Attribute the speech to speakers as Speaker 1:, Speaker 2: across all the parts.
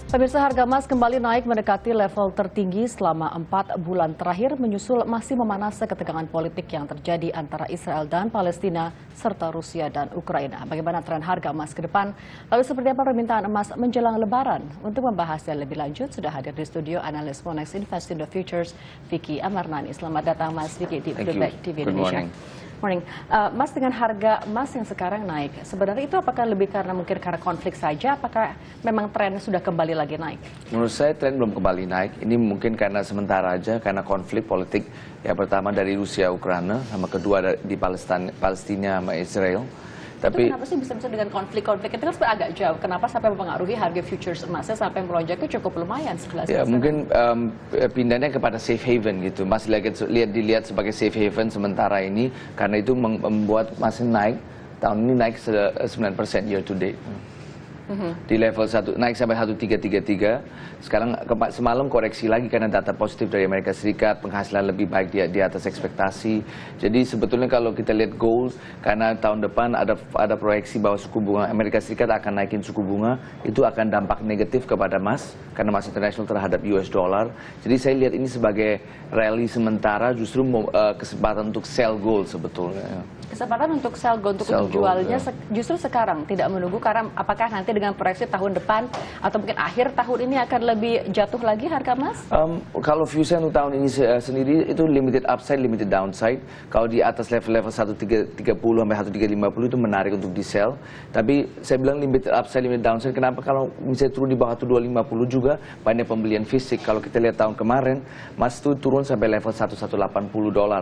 Speaker 1: Pemirsa, harga emas kembali naik mendekati level tertinggi selama 4 bulan terakhir menyusul masih memanasnya ketegangan politik yang terjadi antara Israel dan Palestina serta Rusia dan Ukraina. Bagaimana tren harga emas ke depan? Lalu seperti apa permintaan emas menjelang Lebaran? Untuk membahasnya lebih lanjut sudah hadir di studio analis Monex Invest in the Futures Vicky Amarnani. Selamat datang Mas Vicky di Bloomberg TV Indonesia. Morning. Mas, dengan harga emas yang sekarang naik, sebenarnya itu apakah lebih karena mungkin karena konflik saja, apakah memang trennya sudah kembali lagi naik? Menurut saya tren belum kembali naik, ini mungkin karena sementara aja, karena konflik politik yang pertama dari Rusia Ukraina, sama kedua di Palestina sama Israel. Tapi kenapa sih bisa dengan konflik-konflik itu kan agak jauh? Kenapa sampai mempengaruhi harga futures emasnya sampai melonjaknya cukup lumayan 11%? Ya, mungkin pindahnya kepada safe haven gitu. Masih dilihat sebagai safe haven sementara ini karena itu membuat masih naik. Tahun ini naik 9% year to date. Di level 1 naik sampai 1333. Sekarang semalam koreksi lagi karena data positif dari Amerika Serikat, penghasilan lebih baik di atas ekspektasi. Jadi sebetulnya kalau kita lihat gold, karena tahun depan ada proyeksi bahwa suku bunga Amerika Serikat akan naikin suku bunga, itu akan dampak negatif kepada emas karena emas internasional terhadap US dollar. Jadi saya lihat ini sebagai rally sementara, justru kesempatan untuk sell gold sebetulnya. Kesempatan untuk sell gold, untuk jualnya justru sekarang, tidak menunggu, karena apakah nanti dengan proyeksi tahun depan atau mungkin akhir tahun ini akan lebih jatuh lagi harga emas? Kalau view saya untuk tahun ini sendiri itu limited upside, limited downside. Kalau di atas level-level 1330 sampai 1350 itu menarik untuk di sell. Tapi saya bilang limited upside, limited downside. Kenapa? Kalau misalnya turun di bawah 1250 juga banyak pembelian fisik. Kalau kita lihat tahun kemarin, emas itu turun sampai level $180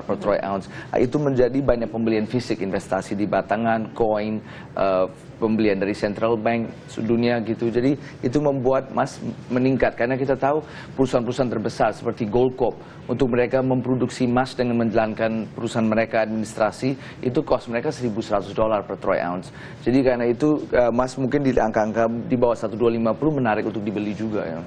Speaker 1: per troy ounce. Itu menjadi banyak pembelian fisik, investasi di batangan, koin, pembelian dari central bank dunia gitu. Jadi itu membuat emas meningkat karena kita tahu perusahaan-perusahaan terbesar seperti Goldcorp untuk mereka memproduksi emas dengan menjalankan perusahaan mereka administrasi itu cost mereka $1.100 per troy ounce. Jadi karena itu emas mungkin di angka-angka di bawah 1250 menarik untuk dibeli juga ya.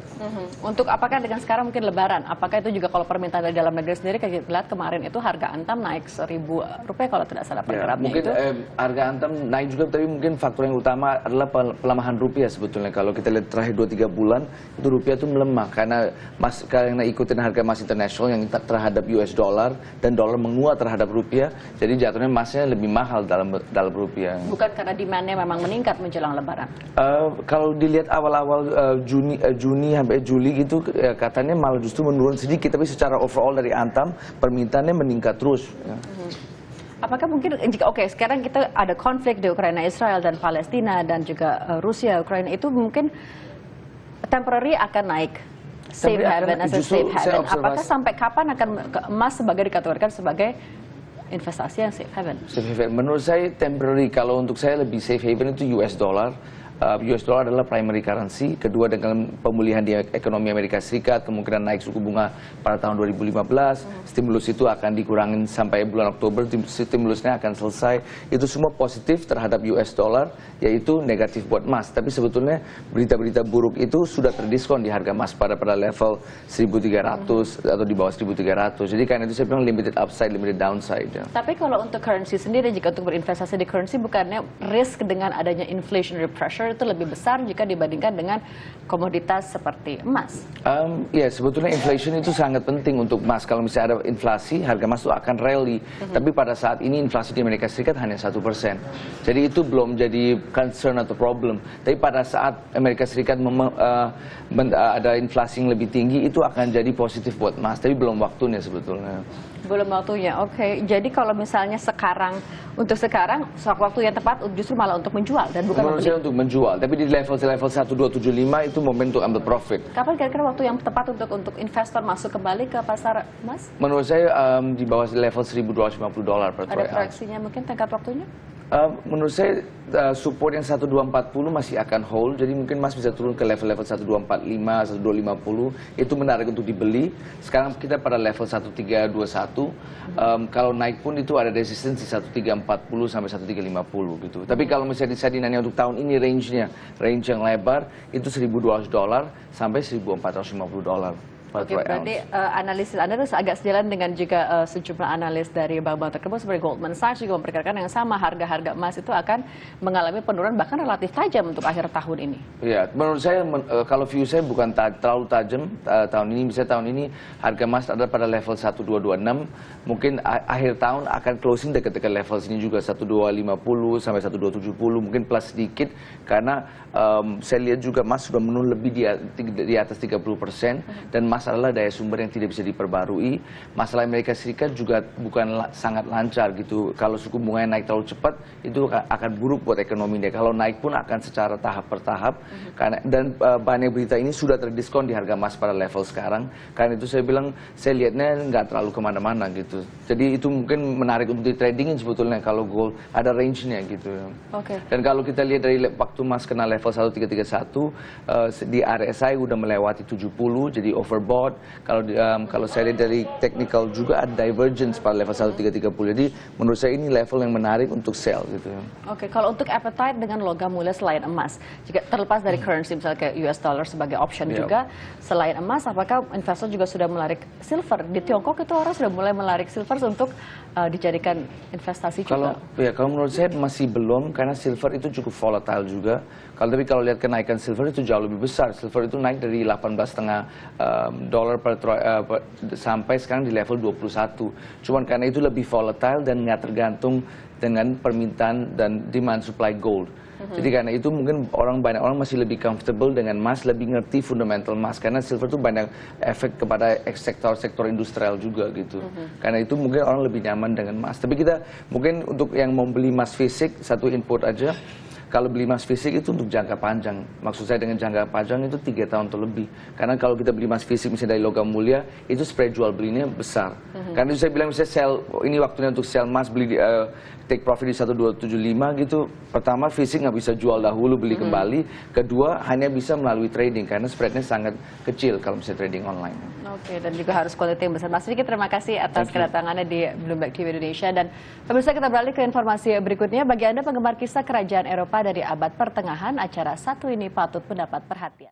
Speaker 1: Untuk apakah dengan sekarang mungkin Lebaran, apakah itu juga kalau permintaan dari dalam negeri sendiri kita lihat kemarin itu harga antam naik Rp1.000 kalau tidak salah per gramnya mungkin itu. Harga antam naik juga, tapi mungkin faktor yang utama adalah pelemahan rupiah sebetulnya. Kalau kita lihat terakhir 2-3 bulan itu rupiah itu melemah karena ikutin harga emas internasional yang terhadap US dollar dan dolar menguat terhadap rupiah, jadi jatuhnya emasnya lebih mahal dalam rupiah. Bukan karena demand-nya memang meningkat menjelang Lebaran. Kalau dilihat awal-awal Juni sampai Juli gitu katanya malah justru menurun sedikit, tapi secara overall dari antam permintaannya meningkat terus. Ya. Apakah mungkin jika sekarang kita ada konflik di Ukraina, Israel dan Palestina dan juga Rusia, Ukraina itu mungkin temporary akan naik safe haven as a safe haven. Apakah sampai kapan akan emas dikategorikan sebagai investasi yang safe haven? Safe haven menurut saya temporary. Kalau untuk saya lebih safe haven itu US dollar. US dollar adalah primary currency. Kedua, dengan pemulihan di ekonomi Amerika Serikat, kemungkinan naik suku bunga pada tahun 2015, stimulus itu akan dikurangin sampai bulan Oktober, stimulusnya akan selesai. Itu semua positif terhadap US dollar, yaitu negatif buat emas. Tapi sebetulnya berita-berita buruk itu sudah terdiskon di harga emas pada level 1.300 atau di bawah 1.300. Jadi karena itu saya bilang limited upside, limited downside. Ya. Tapi kalau untuk currency sendiri, jika untuk berinvestasi di currency, bukannya risk dengan adanya inflationary pressure itu lebih besar jika dibandingkan dengan komoditas seperti emas? Ya, sebetulnya inflation itu sangat penting untuk emas. Kalau misalnya ada inflasi, harga emas itu akan rally. Tapi pada saat ini inflasi di Amerika Serikat hanya 1%. Jadi itu belum jadi concern atau problem. Tapi pada saat Amerika Serikat ada inflasi yang lebih tinggi, itu akan jadi positif buat emas. Tapi belum waktunya sebetulnya. Belum waktunya, oke. Jadi kalau misalnya untuk sekarang waktu yang tepat justru malah untuk menjual dan bukan membeli. Menurut saya untuk menjual, tapi di level 1275 itu momentum ambil profit. Kapan kira-kira waktu yang tepat untuk investor masuk kembali ke pasar emas? Menurut saya di bawah level $1.250 per troy ounce. Ada proyeksinya mungkin tenggat waktunya? Menurut saya support yang 1240 masih akan hold, jadi mungkin emas bisa turun ke level-level 1245, 1250, itu menarik untuk dibeli. Sekarang kita pada level 1321, kalau naik pun itu ada resistance di 1340 sampai 1350 gitu. Tapi kalau misalnya disadinannya untuk tahun ini range yang lebar itu $1.200 sampai $1.450. Oke, berarti analisis Anda itu agak sejalan dengan juga sejumlah analis dari bank-bank terkemuka seperti Goldman Sachs juga memperkirakan yang sama, harga-harga emas itu akan mengalami penurunan bahkan relatif tajam untuk akhir tahun ini.
Speaker 2: Iya, menurut saya kalau view saya bukan terlalu tajam tahun ini. Misalnya tahun ini harga emas ada pada level 1226, mungkin akhir tahun akan closing dekat-dekat level sini juga 1250 sampai 1270, mungkin plus sedikit karena saya lihat juga emas sudah menurun lebih di atas 30% dan emas adalah daya sumber yang tidak bisa diperbarui. Masalah Amerika Serikat juga bukan sangat lancar gitu. Kalau suku bunganya naik terlalu cepat, itu akan buruk buat ekonomi dia. Kalau naik pun akan secara tahap per tahap. Dan banyak berita ini sudah terdiskon di harga emas pada level sekarang. Karena itu saya bilang, saya lihatnya nggak terlalu kemana-mana gitu. Jadi itu mungkin menarik untuk di tradingin sebetulnya kalau gold ada range-nya gitu.
Speaker 1: Oke.
Speaker 2: Dan kalau kita lihat dari waktu emas kena level 1331, di RSI udah melewati 70, jadi overbought. Kalau saya lihat dari technical juga ada divergence pada level 1330. Jadi menurut saya ini level yang menarik untuk sell gitu.
Speaker 1: Oke, kalau untuk appetite dengan logam mulia selain emas, jika terlepas dari currency misalnya kayak US dollar sebagai option juga, selain emas apakah investor juga sudah melarik silver? Di Tiongkok itu orang sudah mulai melarik silver untuk dijadikan investasi juga.
Speaker 2: Kalau menurut saya masih belum karena silver itu cukup volatile juga. Tapi kalau lihat kenaikan silver itu jauh lebih besar. Silver itu naik dari 18,5 dolar sampai sekarang di level 21. Cuman karena itu lebih volatile dan nggak tergantung dengan permintaan dan demand supply gold. Jadi karena itu mungkin banyak orang masih lebih comfortable dengan emas, lebih ngerti fundamental emas karena silver itu banyak efek kepada sektor-sektor industrial juga gitu. Karena itu mungkin orang lebih nyaman dengan emas. Tapi kita mungkin untuk yang mau beli emas fisik, satu input aja. Kalau beli emas fisik itu untuk jangka panjang. Maksud saya dengan jangka panjang itu 3 tahun atau lebih. Karena kalau kita beli emas fisik misalnya dari logam mulia, itu spread jual belinya besar. Karena itu saya bilang misalnya ini waktunya untuk sell emas, beli take profit di 1275 gitu. Pertama fisik nggak bisa jual dahulu, beli kembali. Kedua hanya bisa melalui trading karena spreadnya sangat kecil kalau misalnya trading online.
Speaker 1: Oke, dan juga harus quality yang besar. Mas Vicky, terima kasih atas kedatangannya di Bloomberg TV Indonesia. Dan pemirsa, kita beralih ke informasi berikutnya. Bagi Anda penggemar kisah kerajaan Eropa dari abad pertengahan, acara satu ini patut mendapat perhatian.